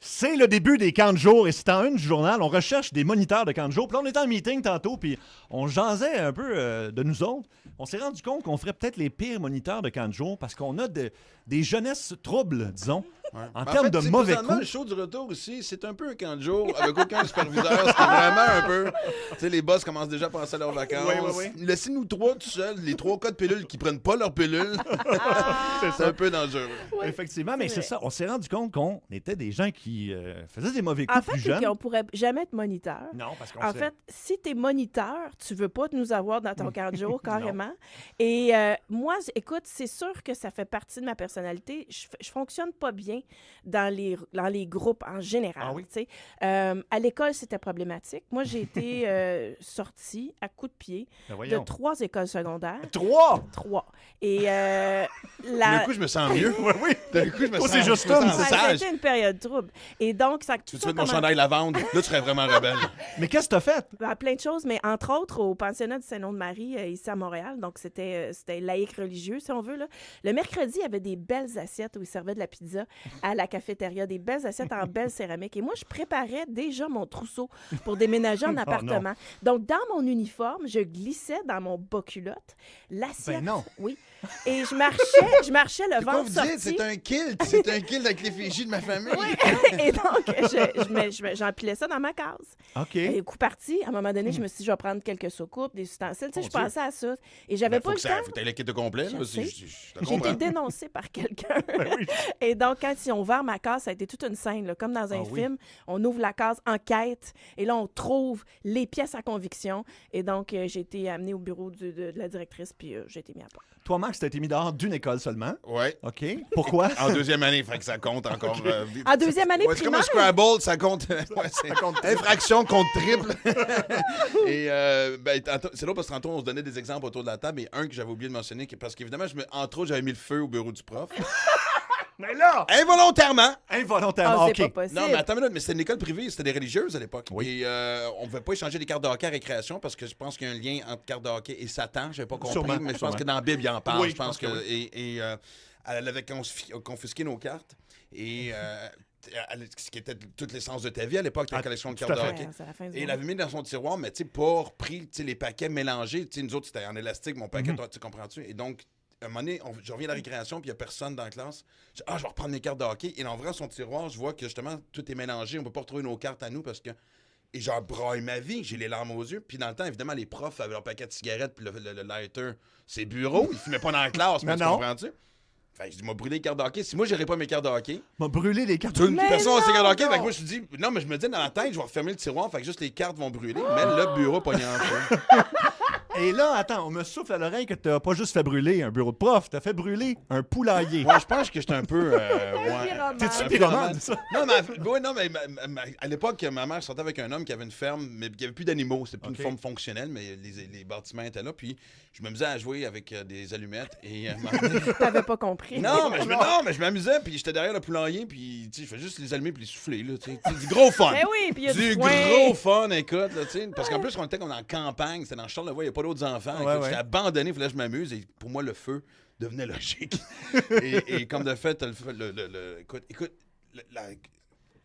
C'est le début des camps de jour et c'est en une du journal. On recherche des moniteurs de camps de jour. Puis là, on était en meeting tantôt, puis on jasait un peu de nous autres. On s'est rendu compte qu'on ferait peut-être les pires moniteurs de camps de jour parce qu'on a des jeunesses troubles, disons, en termes de mauvais coups. Le show du retour ici, c'est un peu un camp de jour avec aucun superviseur. C'est vraiment un peu... Tu sais, les boss commencent déjà à penser à leurs vacances. Oui. Laissez-nous trois tout seuls, les 3 cas de pilules qui prennent pas leur pilule. C'est un peu dangereux. Oui, effectivement, mais c'est ça. On s'est rendu compte qu'on était des gens qui faisaient des mauvais coups plus jeunes. En fait, on pourrait jamais être moniteur. Non, parce qu'on En fait, si tu es moniteur, tu veux pas nous avoir dans ton camp de jour, carrément. Et moi, écoute, c'est sûr que ça fait partie de ma personnalité. Je fonctionne pas bien dans les groupes en général. Ah oui? Tu sais. À l'école, c'était problématique. Moi, j'ai été sortie à coups de pied de 3 écoles secondaires. 3! 3. Et D'un coup, je me sens mieux. Oui. D'un coup, je me sens c'est juste je me une, sens c'est ça a sage. été une période trouble. Et donc, ça Tu veux mon chandail lavande? Là, tu serais vraiment rebelle. Mais qu'est-ce que t'as fait? Plein de choses, mais entre autres au pensionnat du Saint-Nom-de-Marie, ici à Montréal. Donc, c'était laïque religieux, si on veut. Là. Le mercredi, il y avait des belles assiettes où ils servaient de la pizza à la cafétéria, des belles assiettes en belle céramique. Et moi, je préparais déjà mon trousseau pour déménager en appartement. Donc, dans mon uniforme, je glissais dans mon bas-culotte l'assiette. Ben non. Oui. Et je marchais le Quoi ventre vous sorti. dites? C'est un kilt. C'est un kilt avec l'effigie de ma famille. Oui. Et donc, j'empilais ça dans ma case. OK. Et coup parti, à un moment donné, je me suis dit, je vais prendre quelques soucoupes, des ustensiles. Tu sais, je pensais à ça. Et j'avais pas Faut le que temps. faut que tu aies le kit de complet. Je Là, sais. je te J'ai été comprends. dénoncée par quelqu'un. oui. Et donc, quand ils ont ouvert ma case, ça a été toute une scène. Là, comme dans un film, on ouvre la case enquête et là, on trouve les pièces à conviction. Et donc, j'ai été amenée au bureau de la directrice puis j'ai été mis à part. Toi, Max, t'as été mis dehors d'une école seulement. Ouais. OK. Pourquoi? En deuxième année, fait que ça compte encore. En deuxième année C'est comme un primaire? Scrabble, ça compte. C'est infraction contre triple. Et c'est là parce que tantôt, on se donnait des exemples autour de la table, et un que j'avais oublié de mentionner, parce qu'évidemment, entre autres, j'avais mis le feu au bureau du prof. Mais là! Involontairement! Involontairement, C'est OK. pas possible. Non, mais attends une minute, mais c'était une école privée, c'était des religieuses à l'époque. Oui. Et on ne pouvait pas échanger des cartes de hockey à récréation parce que je pense qu'il y a un lien entre cartes de hockey et Satan. Je n'avais pas compris, Sûrement, mais je pense sûrement. que dans la Bible, il en parle. Oui, je pense que. oui. Elle avait confisqué nos cartes. Et. Ce qui était toute l'essence de ta vie à l'époque, ta collection de tout cartes à de fait. hockey. Ouais, c'est la fin du Et il monde. avait mis dans son tiroir, mais tu sais, pas repris les paquets mélangés. Tu sais, nous autres, c'était en élastique, mon paquet, tu comprends-tu? Et donc, à un moment donné, je reviens à la récréation, puis il n'y a personne dans la classe. Je dis, je vais reprendre mes cartes de hockey. Et en ouvrant son tiroir, je vois que justement, tout est mélangé. On ne peut pas retrouver nos cartes à nous parce que. Et genre, braille ma vie, j'ai les larmes aux yeux. Puis dans le temps, évidemment, les profs avaient leur paquet de cigarettes, puis le lighter, c'est bureau. Ils ne fumaient pas dans la classe, mais tu non. comprends-tu? Fait que je dis, m'a brûlé les cartes de hockey. Si moi, j'aurais pas mes cartes de hockey, M'a brûlé les cartes. personne n'a ses cartes de hockey. non! Fait que moi, je me dis, non, mais je me dis dans la tête, je vais refermer le tiroir. Fait que juste les cartes vont brûler. Mais le bureau pogné en feu. Et là, attends, on me souffle à l'oreille que t'as pas juste fait brûler un bureau de prof, t'as fait brûler un poulailler. Moi, je pense que j'étais un peu. Pyromane. T'es-tu Un pyromane, ça? Non, mais à l'époque, ma mère sortait avec un homme qui avait une ferme, mais qui avait plus d'animaux. C'était plus OK. une forme fonctionnelle, mais les bâtiments étaient là. Puis je m'amusais à jouer avec des allumettes. Et T'avais pas compris. non, mais je m'amusais. Puis j'étais derrière le poulailler. Puis tu sais, je fais juste les allumer puis les souffler. Là, tu sais. C'est du gros fun. Ben oui, puis il y a Du du foin. gros fun, écoute. Là, tu sais. Parce qu'en plus, on était comme dans la campagne. C'était dans Charlevoix. Il n'y a pas d'autres enfants. Ouais, Écoute, ouais. j'étais abandonné. Il fallait que je m'amuse. Et pour moi, le feu devenait logique. et comme de fait, écoute,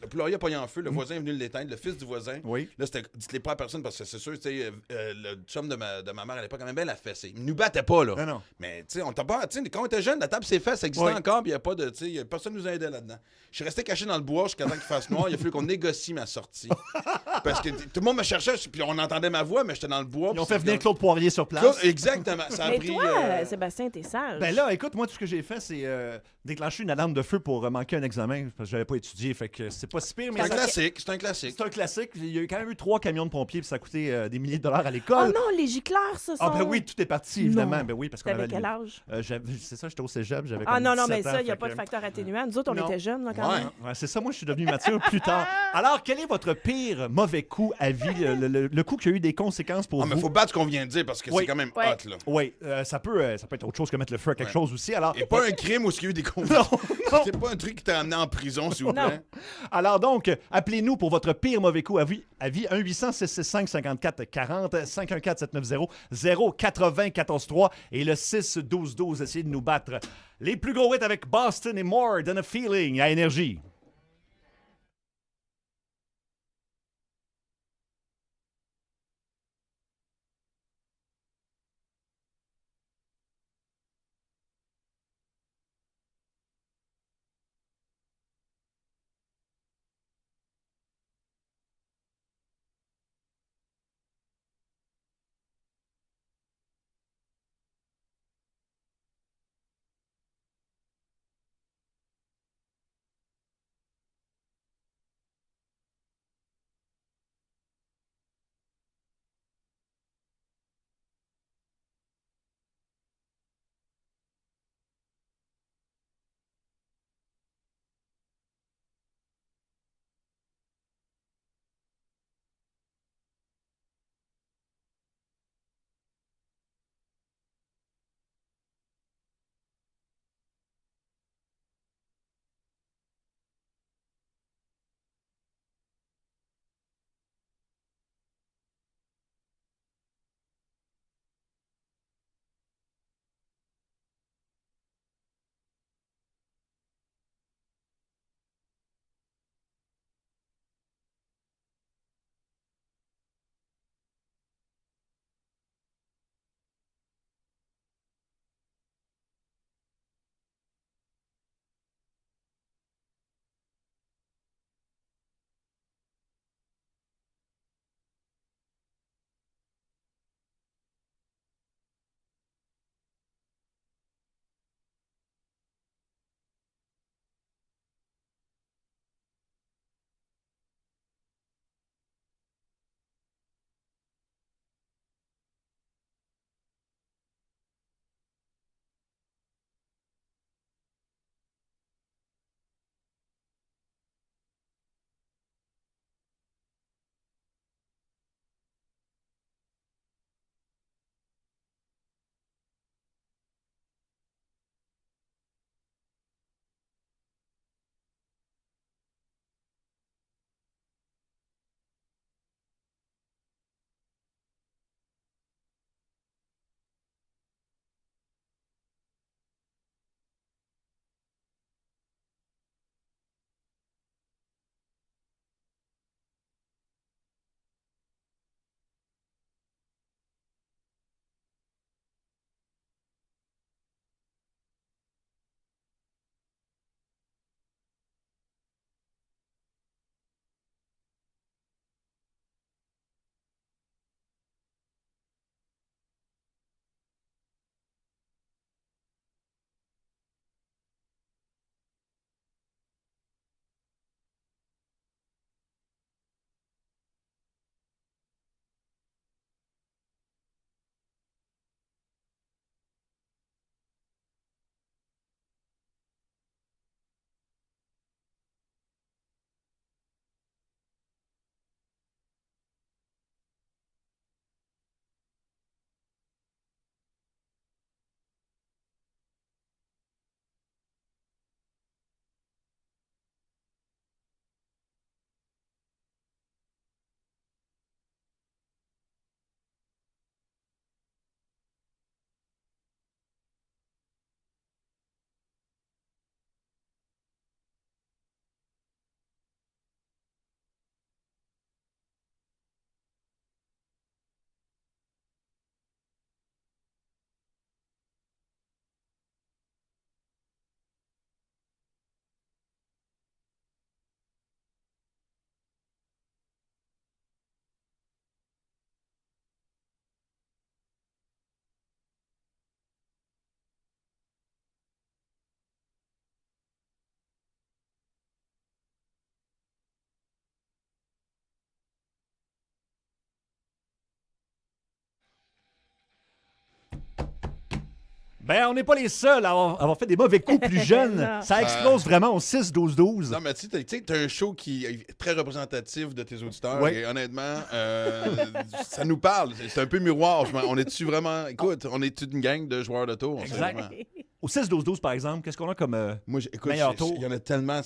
le poulailler a pogné en feu, le voisin est venu l'éteindre, le fils du voisin. Oui. Là, dites-les pas à personne parce que c'est sûr, tu sais, le chum de ma mère à l'époque, quand même bien la fessée. Il nous battait pas, là. Non. Mais, tu sais, on t'a pas. Tu sais, quand on était jeune, la table s'est faite, ça existait Oui. encore, puis il n'y a pas de. Tu sais, personne nous aidait là-dedans. Je suis resté caché dans le bois jusqu'à temps qu'il fasse noir. Il a fallu qu'on négocie ma sortie. Parce que tout le monde me cherchait, puis on entendait ma voix, mais j'étais dans le bois. Ils ont puis fait c'est venir comme- Claude Poirier sur place. Exactement. Ça a Mais pris. toi, Sébastien, t'es sage. Ben là, écoute, moi, tout ce que j'ai fait, c'est déclencher une alarme de feu pour manquer un examen, parce que j'avais pas étudié, fait que c'est pas si pire, mais C'est un ça- classique. C'est un classique. c'est un classique. Il y a quand même eu 3 camions de pompiers, puis ça a coûté des milliers de dollars à Oh l'école. non, les gicleurs, ça sont... Ah ben oui, tout est parti, évidemment. Non. Ben oui, parce qu'on T'avais avait... quel âge? C'est ça, j'étais au cégep, j'avais Ah comme non, 17 mais ça, ans, il n'y a fait pas de que- facteur atténuant. Nous autres, on Non. était jeunes, là, quand Ouais. même. Ouais, c'est ça, moi, je suis devenu mature plus tard. Alors, quel est votre pire mauvais coup à vie, le coup qui a eu des conséquences pour Ah, mais vous? faut battre ce qu'on vient de dire parce que Oui. c'est quand même Ouais. hot, là. Oui, ça peut être autre chose que mettre le feu à quelque chose aussi. Alors, Et pas un crime où il y a eu des non, convictions. non. C'est pas un truc qui t'a amené en prison, s'il vous Non. plaît. Alors donc, appelez-nous pour votre pire mauvais coup à vie. 1-800-665-5440, 514-790-094-3 et le 6-12-12. Essayez de nous battre. Les plus gros hits avec Boston et More Than a Feeling à Énergie. Ben, on n'est pas les seuls à avoir fait des mauvais coups plus jeunes. Non. Ça explose vraiment au 6-12-12. Non, mais tu sais, t'as un show qui est très représentatif de tes auditeurs. Oui. Et honnêtement, ça nous parle. C'est un peu miroir. On est-tu vraiment. Écoute, on est une gang de joueurs de tour. Exact. Vraiment. Au 6-12-12, par exemple, qu'est-ce qu'on a comme Moi, écoute, meilleur tour? il y en a tellement.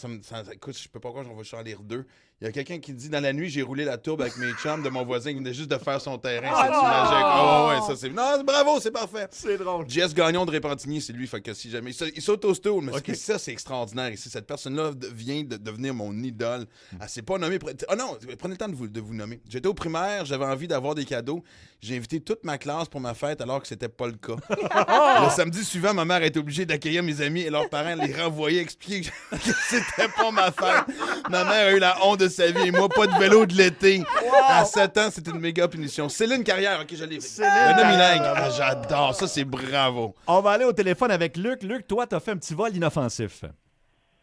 Écoute, je peux pas croire que j'en vais en lire deux. Il y a quelqu'un qui dit dans la nuit, j'ai roulé la tourbe avec mes chums de mon voisin qui venait juste de faire son terrain. C'est magique. Oh, ouais, ça c'est. Non, bravo, c'est parfait. C'est drôle. Jess Gagnon de Répentigny, c'est lui. Fait que si jamais. Il s'auto-stool, mais Ok. ça, c'est extraordinaire ici. Cette personne-là vient de devenir mon idole. Elle s'est pas nommée. Oh non, prenez le temps de vous nommer. J'étais au primaire, j'avais envie d'avoir des cadeaux. J'ai invité toute ma classe pour ma fête alors que c'était pas le cas. Le samedi suivant, ma mère était obligée d'accueillir mes amis et leurs parents les renvoyer, expliquer que c'était pas ma fête. Ma mère a eu la honte de sa vie et moi, pas de vélo de l'été. À 7 ans, c'était une méga punition. Céline Carrière, ok, je l'ai. Le nom Carrière. Ah, j'adore. Ça, c'est bravo. On va aller au téléphone avec Luc. Luc, toi, t'as fait un petit vol inoffensif.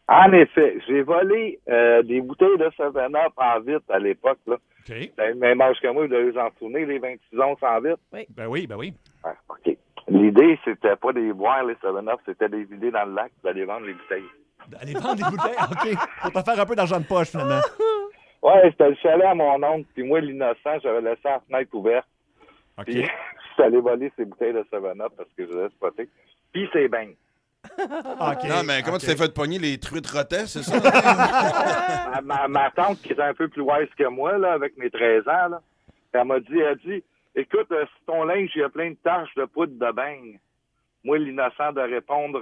En effet, j'ai volé des bouteilles de 7-Up en vitre à l'époque. Là. OK. T'avais le même âge que moi, vous devez vous en souvenir, les 26 onces en vitre. Ben oui, ben oui. Ah, OK. L'idée, c'était pas des boire les 7-Up, c'était des vider dans le lac d'aller vendre les bouteilles. Aller vendre des bouteilles, OK. Pour te faire un peu d'argent de poche, finalement. Ouais, c'était le chalet à mon oncle, puis moi, l'innocent, j'avais laissé la fenêtre ouverte. OK. Puis, je suis allé voler ces bouteilles de 7-Up parce que je les ai spotées. Puis, c'est bang. OK. Non, mais comment OK. tu t'es fait pogner les truites rotais, c'est ça? Ma tante, qui était un peu plus wise que moi, là, avec mes 13 ans, là, elle dit, écoute, si ton linge, il y a plein de taches de poudre de beigne. Moi, l'innocent de répondre,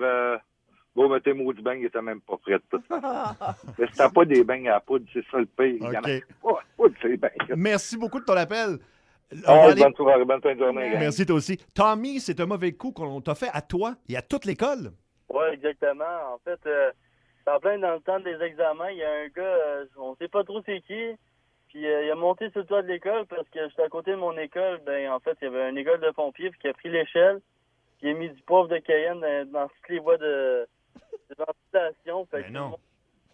bon, mais tes maudits beignes, ils étaient même pas prêts de toute façon. Mais c'était pas des beignes à poudre, c'est ça le pire. Il y en a OK. pas de poudre, ces beignes. Merci beaucoup de ton appel. On Ah, va aller- bonne soirée, bonne fin de journée. gang. Merci, toi aussi. Tommy, c'est un mauvais coup qu'on t'a fait à toi et à toute l'école. Oui, exactement. En fait, en plein dans le temps des examens, il y a un gars, on sait pas trop c'est qui, puis il a monté sur le toit de l'école parce que j'étais à côté de mon école. Ben, en fait, il y avait une école de pompiers, puis qui a pris l'échelle, puis il a mis du poivre de Cayenne dans toutes les voies de ventilation. Fait Mais que non. tout le monde-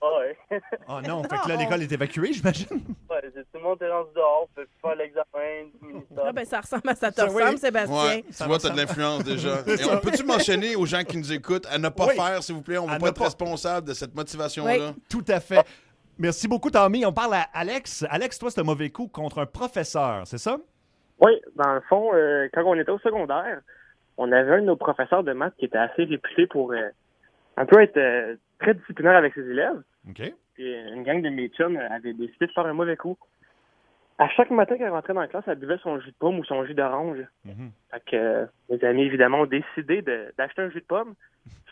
Ah ouais. Oh non, fait que là, l'école est évacuée, j'imagine. Ouais, tout le monde est rendu dehors, fait faire l'examen du ministère. Ah ben, ça ressemble à ça te Ça, oui. ressemble, Sébastien. Ouais, tu vois, t'as de l'influence déjà. Et on peut-tu mentionner aux gens qui nous écoutent à ne pas Oui. faire, s'il vous plaît? On À va ne pas être pas. responsable de cette motivation-là. Tout à fait. Merci beaucoup, Tommy. On parle à Alex. Alex, toi, c'est un mauvais coup contre un professeur, c'est ça? Oui, dans le fond, quand on était au secondaire, on avait un de nos professeurs de maths qui était assez réputé pour un peu être très disciplinaire avec ses élèves. OK. Puis une gang de mes chums avait décidé de faire un mauvais coup. À chaque matin qu'elle rentrait dans la classe, elle buvait son jus de pomme ou son jus d'orange. Mhm. Fait que mes amis, évidemment, ont décidé d'acheter un jus de pomme,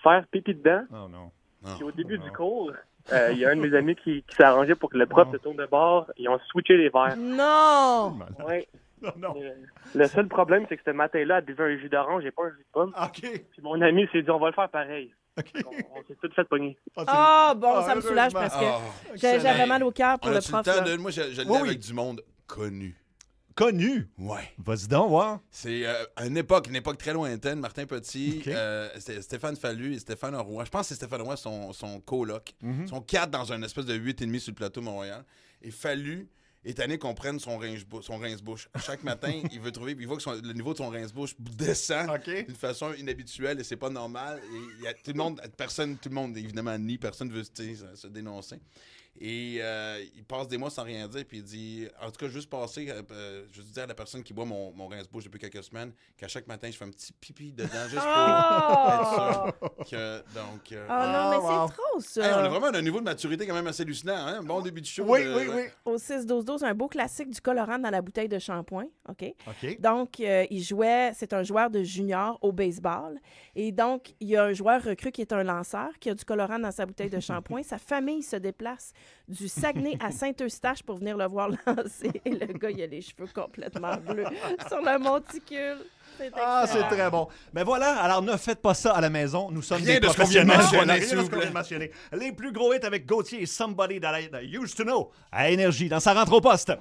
faire pipi dedans. Oh non. Puis au début non. du cours, il y a un de mes amis qui s'est arrangé pour que le prof se tourne de bord. Ils ont switché les verres. Non! Ouais. Non, non. Le seul problème, c'est que ce matin-là, elle buvait un jus d'orange et pas un jus de pomme. OK. Puis mon ami s'est dit, on va le faire pareil. OK. On s'est tout fait pogner. Ah, bon, Ah, ça me soulage heureusement. parce que Ah, j'avais mal au cœur pour on le a-tu le prof. temps là. de... Moi, je l'ai Oui, oui. avec du monde connu. Connu. Ouais. Vas-y donc, voir. C'est une époque très lointaine. Martin Petit, OK. c'était Stéphane Fallu et Stéphane Roy. Je pense que c'est Stéphane Roy, son coloc. Mhm. Ils sont 4 dans un espèce de 8,5 sur le plateau Montréal. Et Fallu est tanné qu'on prenne son rince-bouche. Chaque matin, il veut trouver, il voit que le niveau de son rince-bouche descend OK. d'une façon inhabituelle et c'est pas normal. Et il y a tout le monde évidemment nie, personne veut se dénoncer. Et il passe des mois sans rien dire, puis il dit, en tout cas, juste passer, je veux dire à la personne qui boit mon rince-bouche depuis quelques semaines, qu'à chaque matin, je fais un petit pipi dedans, juste pour être sûr que, donc... Ah non, mais wow. c'est trop, ça. Hey, on est vraiment à un niveau de maturité quand même assez hallucinant, hein? Bon début de show. Oui, oui, oui. Au 6-12-12, un beau classique du colorant dans la bouteille de shampoing. OK? OK. Donc, il jouait, c'est un joueur de junior au baseball. Et donc, il y a un joueur recru qui est un lanceur, qui a du colorant dans sa bouteille de shampoing. Sa famille se déplace du Saguenay à Saint-Eustache pour venir le voir lancer. Et le gars, il a les cheveux complètement bleus sur le monticule. C'est Ah, c'est excellent. très bon. Mais voilà, alors ne faites pas ça à la maison. Nous sommes Rien des de ce qu'on vient de professionnels. mentionner, Voilà, rien s'il de vous ce qu'on vient de plaît. mentionner. Les plus gros hits avec Gauthier et Somebody That I Used to Know à Énergie dans sa rentre au poste.